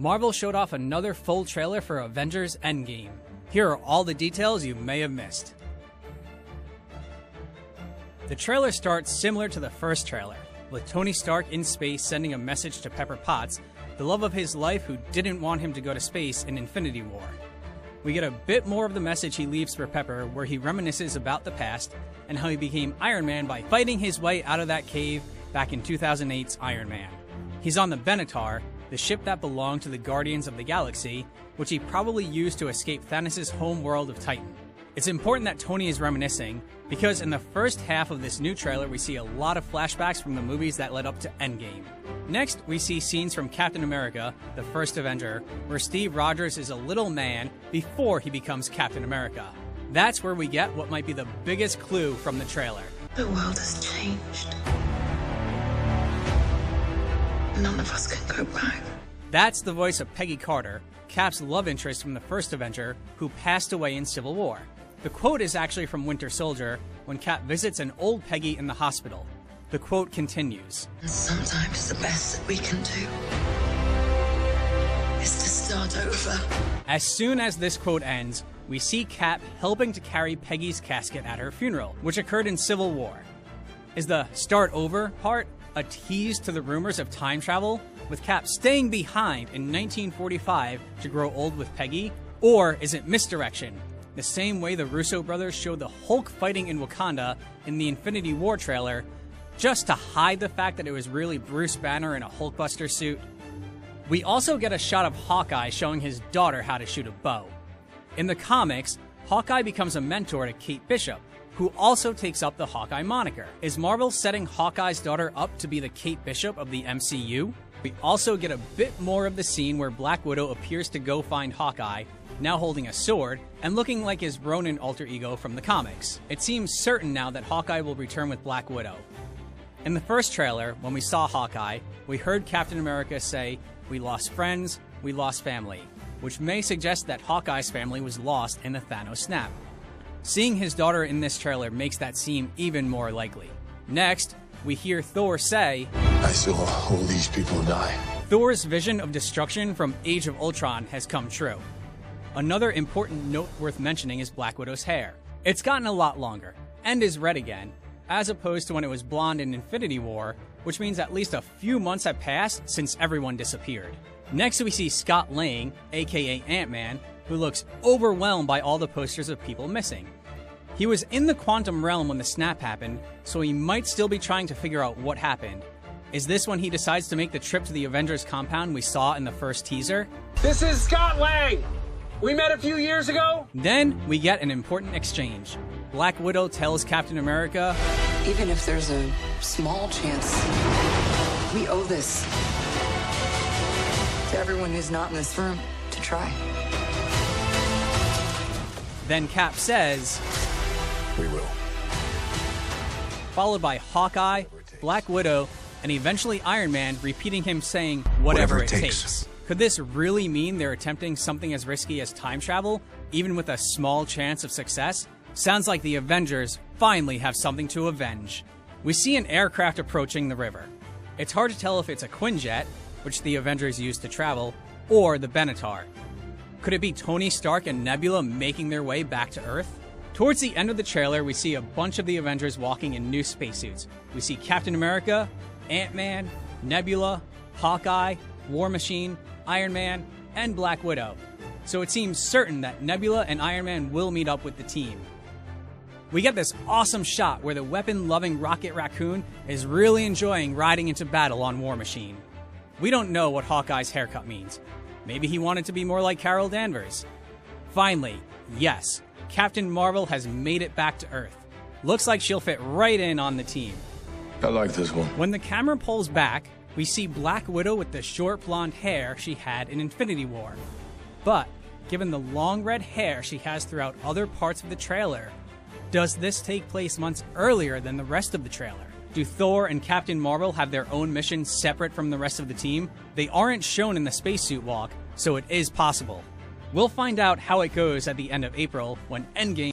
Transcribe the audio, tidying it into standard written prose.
Marvel showed off another full trailer for Avengers Endgame. Here are all the details you may have missed. The trailer starts similar to the first trailer, with Tony Stark in space sending a message to Pepper Potts, the love of his life who didn't want him to go to space in Infinity War. We get a bit more of the message he leaves for Pepper, where he reminisces about the past and how he became Iron Man by fighting his way out of that cave back in 2008's Iron Man. He's on the Benatar, the ship that belonged to the Guardians of the Galaxy, which he probably used to escape Thanos' home world of Titan. It's important that Tony is reminiscing, because in the first half of this new trailer we see a lot of flashbacks from the movies that led up to Endgame. Next, we see scenes from Captain America, the first Avenger, where Steve Rogers is a little man before he becomes Captain America. That's where we get what might be the biggest clue from the trailer. The world has changed. None of us can go back. That's the voice of Peggy Carter, Cap's love interest from the first Avenger, who passed away in Civil War. The quote is actually from Winter Soldier, when Cap visits an old Peggy in the hospital. The quote continues, "Sometimes the best that we can do is to start over." As soon as this quote ends, we see Cap helping to carry Peggy's casket at her funeral, which occurred in Civil War. Is the start over part a tease to the rumors of time travel, with Cap staying behind in 1945 to grow old with Peggy? Or is it misdirection, the same way the Russo brothers showed the Hulk fighting in Wakanda in the Infinity War trailer, just to hide the fact that it was really Bruce Banner in a Hulkbuster suit? We also get a shot of Hawkeye showing his daughter how to shoot a bow. In the comics, Hawkeye becomes a mentor to Kate Bishop, who also takes up the Hawkeye moniker. Is Marvel setting Hawkeye's daughter up to be the Kate Bishop of the MCU? We also get a bit more of the scene where Black Widow appears to go find Hawkeye, now holding a sword, and looking like his Ronin alter ego from the comics. It seems certain now that Hawkeye will return with Black Widow. In the first trailer, when we saw Hawkeye, we heard Captain America say, "We lost friends, we lost family," which may suggest that Hawkeye's family was lost in the Thanos snap. Seeing his daughter in this trailer makes that seem even more likely. Next, we hear Thor say, "I saw all these people die." Thor's vision of destruction from Age of Ultron has come true. Another important note worth mentioning is Black Widow's hair. It's gotten a lot longer, and is red again, as opposed to when it was blonde in Infinity War, which means at least a few months have passed since everyone disappeared. Next we see Scott Lang, aka Ant-Man, who looks overwhelmed by all the posters of people missing. He was in the quantum realm when the snap happened, so he might still be trying to figure out what happened. Is this when he decides to make the trip to the Avengers compound we saw in the first teaser? This is Scott Lang! We met a few years ago? Then we get an important exchange. Black Widow tells Captain America, Even if there's a small chance, we owe this to everyone who's not in this room to try. Then Cap says, "We will." Followed by Hawkeye, Black Widow, and eventually Iron Man repeating him saying, whatever it takes. Could this really mean they're attempting something as risky as time travel, even with a small chance of success? Sounds like the Avengers finally have something to avenge. We see an aircraft approaching the river. It's hard to tell if it's a Quinjet, which the Avengers used to travel, or the Benatar. Could it be Tony Stark and Nebula making their way back to Earth? Towards the end of the trailer, we see a bunch of the Avengers walking in new spacesuits. We see Captain America, Ant-Man, Nebula, Hawkeye, War Machine, Iron Man, and Black Widow. So it seems certain that Nebula and Iron Man will meet up with the team. We get this awesome shot where the weapon-loving Rocket Raccoon is really enjoying riding into battle on War Machine. We don't know what Hawkeye's haircut means. Maybe he wanted to be more like Carol Danvers. Finally, yes, Captain Marvel has made it back to Earth. Looks like she'll fit right in on the team. I like this one. When the camera pulls back, we see Black Widow with the short blonde hair she had in Infinity War. But, given the long red hair she has throughout other parts of the trailer, does this take place months earlier than the rest of the trailer? Do Thor and Captain Marvel have their own mission separate from the rest of the team? They aren't shown in the spacesuit walk, so it is possible. We'll find out how it goes at the end of April when Endgame